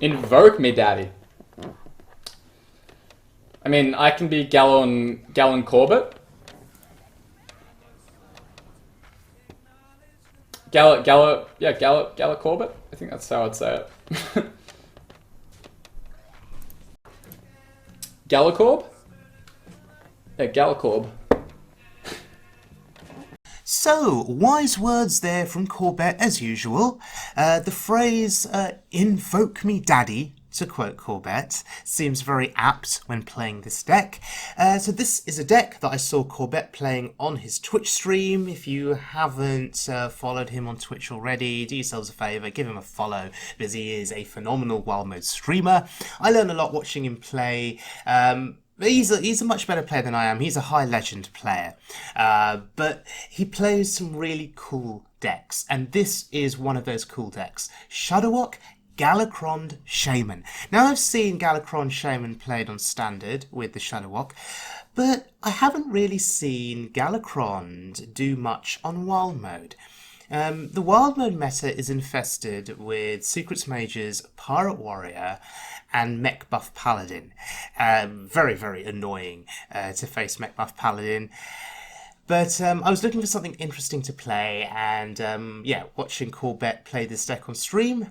Invoke me, daddy. I mean, I can be Gallon Corbett. Gala Corbett. I think that's how I'd say it. Galakorb? Yeah, Galakorb. So, wise words there from Corbett as usual. The phrase, invoke me daddy, to quote Corbett, seems very apt when playing this deck. So this is a deck that I saw Corbett playing on his Twitch stream. If you haven't followed him on Twitch already, do yourselves a favour, give him a follow, because he is a phenomenal wild mode streamer. I learn a lot watching him play. He's a much better player than I am. He's a high legend player. But he plays some really cool decks. And this is one of those cool decks. Shudderwock, Galakrond, Shaman. Now I've seen Galakrond Shaman played on Standard with the Shudderwock, but I haven't really seen Galakrond do much on Wild Mode. The Wild Mode meta is infested with Secrets Mages, Pirate Warrior, and Mech Buff Paladin. Very, very annoying to face Mech Buff Paladin. But I was looking for something interesting to play, and yeah, watching Corbett play this deck on stream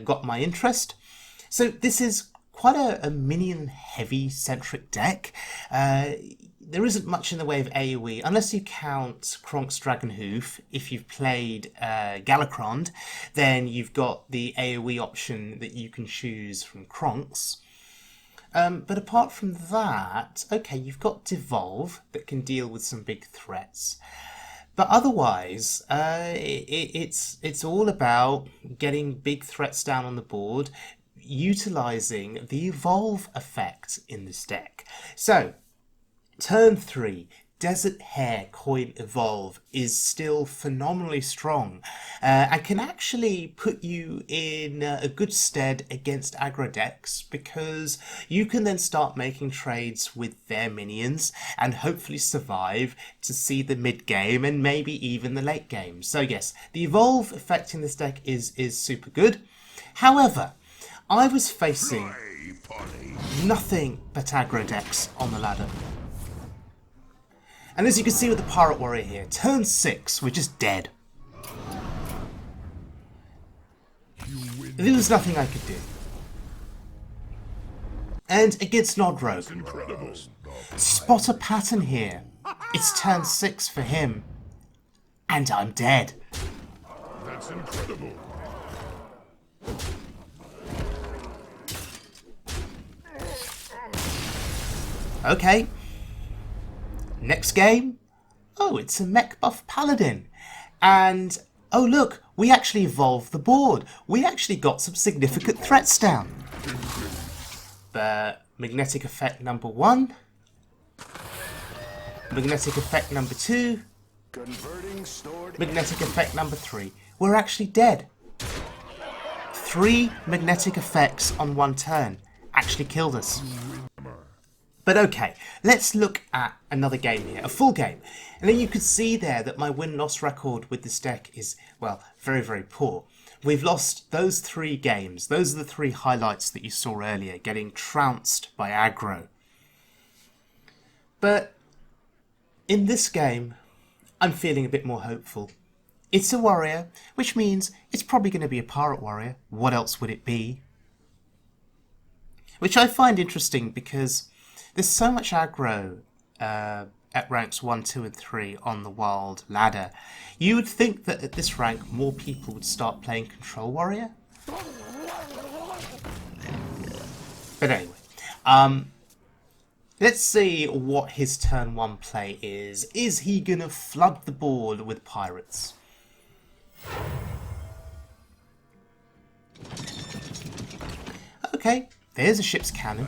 got my interest. So this is quite a minion-heavy centric deck. There isn't much in the way of AoE, unless you count Kronk's Dragonhoof. If you've played Galakrond, then you've got the AoE option that you can choose from Kronk's. But apart from that, okay, you've got Devolve that can deal with some big threats. But otherwise, it's all about getting big threats down on the board, utilising the Evolve effect in this deck. So, turn 3, Desert Hare Coin Evolve is still phenomenally strong and can actually put you in a good stead against aggro decks, because you can then start making trades with their minions and hopefully survive to see the mid game and maybe even the late game. So yes, the Evolve effect in this deck is super good. However, I was facing nothing but aggro decks on the ladder. And as you can see with the Pirate Warrior here, turn 6, we're just dead. There was nothing I could do. And against Nod Rogue, spot a pattern here. It's turn 6 for him. And I'm dead. That's incredible. Okay. Next game, oh, it's a Mech Buff Paladin. And, oh look, we actually evolved the board. We actually got some significant threats down. But Magnetic Effect number 1, Magnetic Effect number 2, Magnetic Effect number 3. We're actually dead. 3 Magnetic Effects on one turn actually killed us. But okay, let's look at another game here, a full game. And then you can see there that my win-loss record with this deck is, well, very, very poor. We've lost those 3 games. Those are the 3 highlights that you saw earlier, getting trounced by aggro. But in this game, I'm feeling a bit more hopeful. It's a warrior, which means it's probably going to be a pirate warrior. What else would it be? Which I find interesting because there's so much aggro at ranks 1, 2 and 3 on the wild ladder. You would think that at this rank more people would start playing Control Warrior. But anyway, let's see what his turn 1 play is. Is he going to flood the board with pirates? Okay. There's a ship's cannon.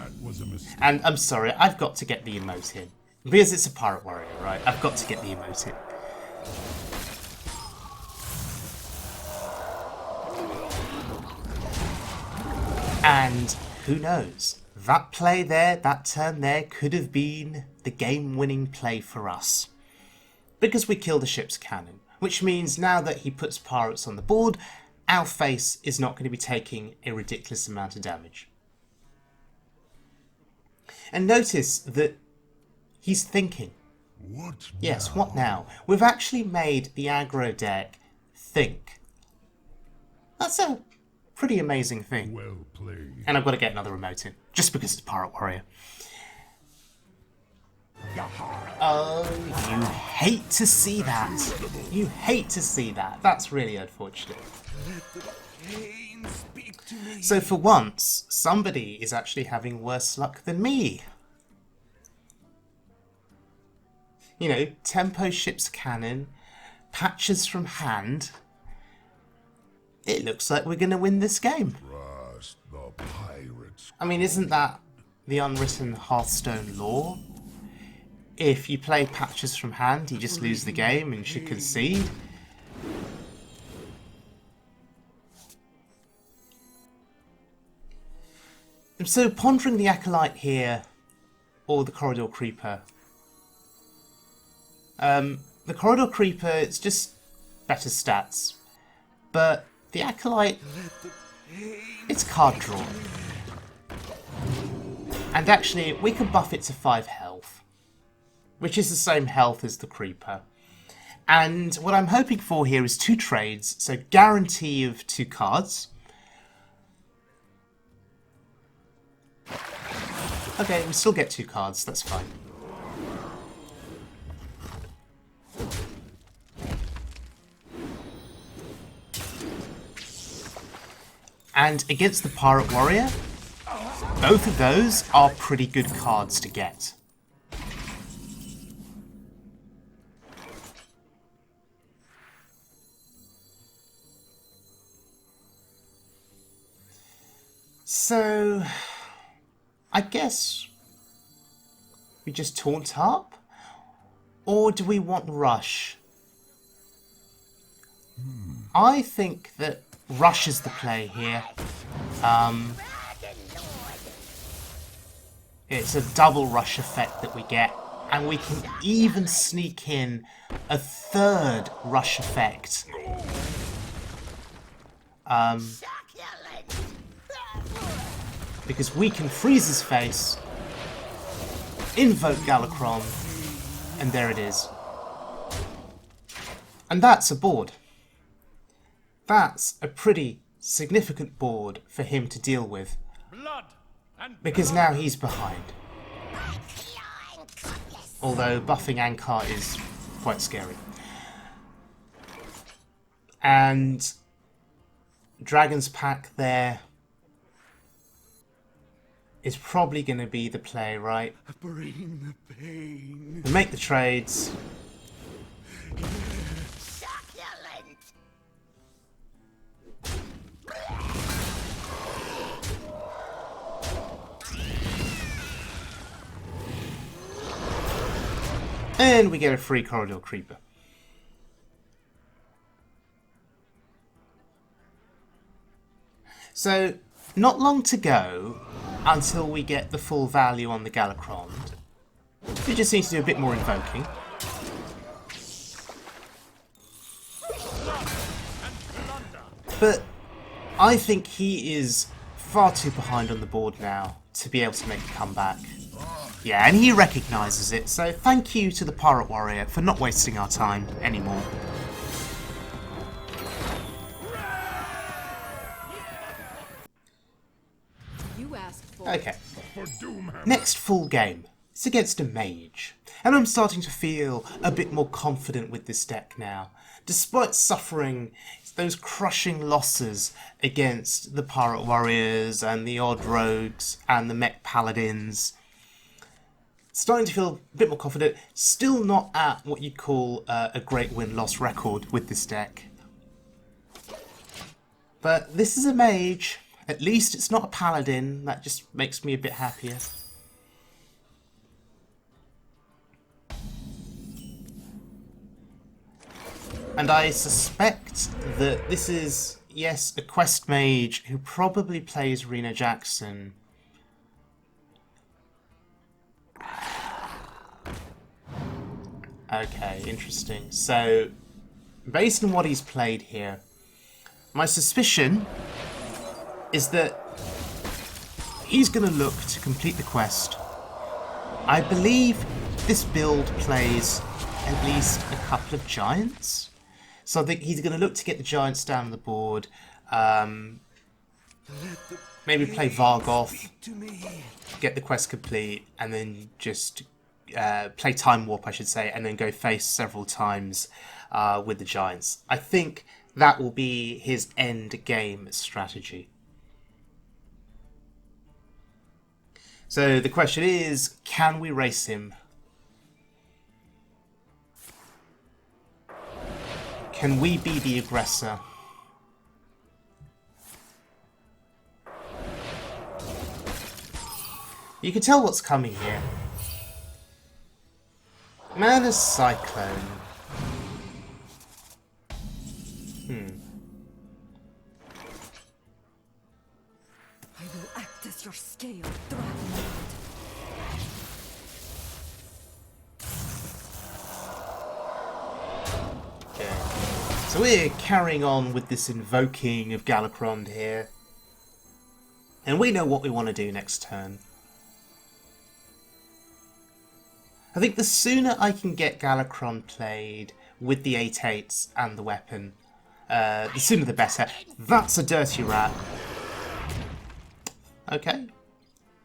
And I'm sorry, I've got to get the emote in. Because it's a pirate warrior, right? I've got to get the emote in. And who knows? That play there, that turn there, could have been the game-winning play for us. Because we killed the ship's cannon. Which means now that he puts pirates on the board, our face is not going to be taking a ridiculous amount of damage. And notice that he's thinking. What? Yes, what now? We've actually made the aggro deck think. That's a pretty amazing thing. Well played. And I've got to get another remote in, just because it's Pirate Warrior. Oh, you hate to see that. You hate to see that. That's really unfortunate. So for once, somebody is actually having worse luck than me. You know, tempo ship's cannon, patches from hand. It looks like we're going to win this game. Trust the pirates. I mean, isn't that the unwritten Hearthstone law? If you play patches from hand, you just lose the game and should concede. And so, pondering the Acolyte here, or the Corridor Creeper. The Corridor Creeper, it's just better stats. But the Acolyte, it's card draw. And actually, we can buff it to 5 health, which is the same health as the Creeper. And what I'm hoping for here is 2 trades, so guarantee of 2 cards. Okay, we still get 2 cards, that's fine. And against the Pirate Warrior, both of those are pretty good cards to get. So, I guess we just taunt up? Or do we want Rush? I think that Rush is the play here. It's a double Rush effect that we get, and we can even sneak in a 3rd Rush effect. Because we can freeze his face, invoke Galakrond, and there it is. And that's a board. That's a pretty significant board for him to deal with. Because now he's behind. Although buffing Ankar is quite scary. And Dragon's Pack there is probably going to be the play, right? Bring the pain. We make the trades. And we get a free Corridor Creeper. So, not long to go until we get the full value on the Galakrond. We just need to do a bit more invoking. But I think he is far too behind on the board now to be able to make a comeback. Yeah, and he recognises it, so thank you to the Pirate Warrior for not wasting our time anymore. Okay, next full game. It's against a mage, and I'm starting to feel a bit more confident with this deck now. Despite suffering those crushing losses against the Pirate Warriors and the Odd Rogues and the Mech Paladins, starting to feel a bit more confident. Still not at what you'd call a great win-loss record with this deck. But this is a mage. At least it's not a paladin. That just makes me a bit happier. And I suspect that this is, yes, a quest mage who probably plays Rena Jackson. Okay, interesting. So, based on what he's played here, My suspicion is that he's going to look to complete the quest. I believe this build plays at least a couple of giants. So I think he's going to look to get the giants down the board. Maybe play Vargoth, get the quest complete, and then just play Time Warp, I should say, and then go face several times with the giants. I think that will be his end game strategy. So the question is, can we race him? Can we be the aggressor? You can tell what's coming here. Mana's Cyclone. I will act as your scale dragon. Okay. So we're carrying on with this invoking of Galakrond here. And we know what we want to do next turn. I think the sooner I can get Galakrond played with the 8/8s and the weapon, the sooner the better. That's a dirty rat. Okay.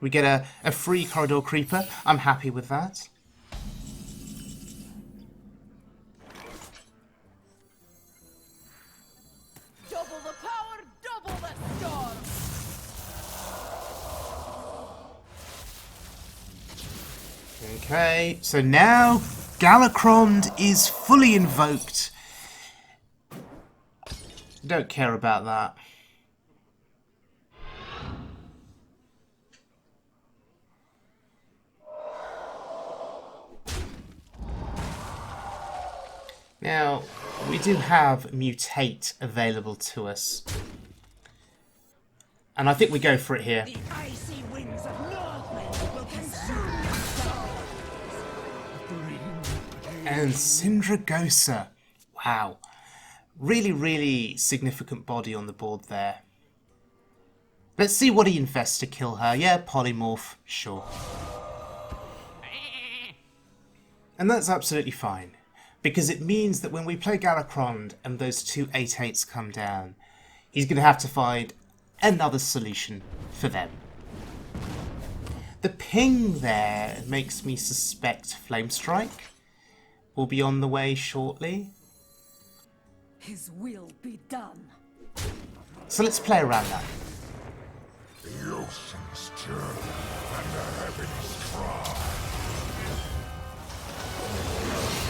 We get a free corridor creeper. I'm happy with that. Double the power, double the storm. Okay, so now Galakrond is fully invoked. Don't care about that. Now, we do have Mutate available to us. And I think we go for it here. The icy winds of Northmen will consume your soul. And Syndragosa. Wow. Really, really significant body on the board there. Let's see what he invests to kill her. Yeah, polymorph. Sure. And that's absolutely fine. Because it means that when we play Galakrond and those two 8/8s come down, he's going to have to find another solution for them. The ping there makes me suspect Flamestrike will be on the way shortly. His will be done. So let's play around that. The oceans churn and the heavens cry.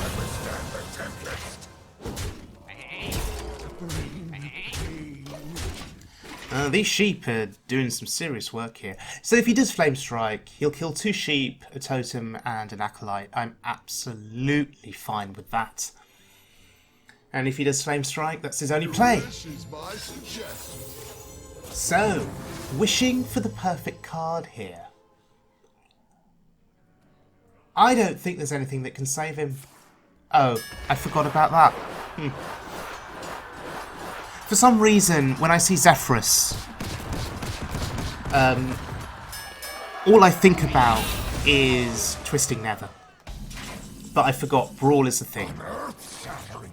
I withstand the tempest. These sheep are doing some serious work here. So if he does Flame Strike, he'll kill 2 sheep, a totem, and an acolyte. I'm absolutely fine with that. And if he does Flame Strike, that's his only play. This is my suggestion. So, wishing for the perfect card here. I don't think there's anything that can save him. Oh, I forgot about that. For some reason, when I see Zephyrus, all I think about is Twisting Nether. But I forgot Brawl is a thing. Earth-shattering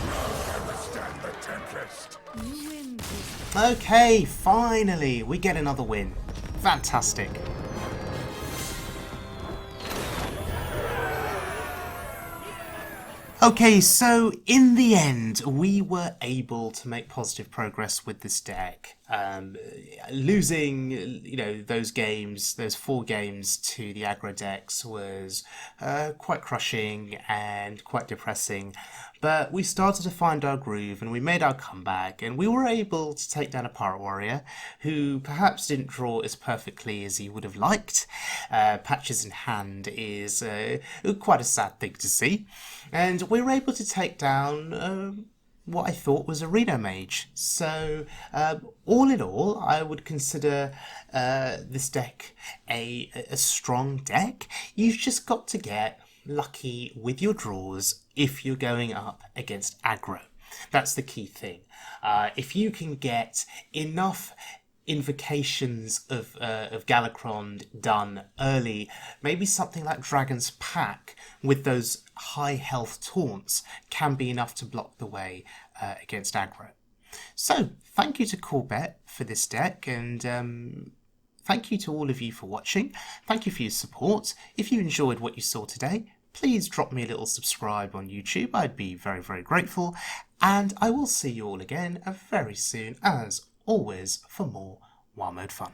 I withstand the tempest. You win this. Okay, finally, we get another win. Fantastic. Okay, so in the end, we were able to make positive progress with this deck. Losing, those games, those 4 games to the aggro decks was quite crushing and quite depressing. But we started to find our groove and we made our comeback, and we were able to take down a Pirate Warrior who perhaps didn't draw as perfectly as he would have liked. Patches in hand is quite a sad thing to see. And we were able to take down what I thought was a Reno Mage. So, all in all, I would consider this deck a strong deck. You've just got to get lucky with your draws if you're going up against aggro. That's the key thing. If you can get enough invocations of Galakrond done early, maybe something like Dragon's Pack with those high health taunts can be enough to block the way against aggro. So, thank you to Corbett for this deck, and thank you to all of you for watching. Thank you for your support. If you enjoyed what you saw today, please drop me a little subscribe on YouTube. I'd be very, very grateful. And I will see you all again very soon, as always, for more Wild Mode fun.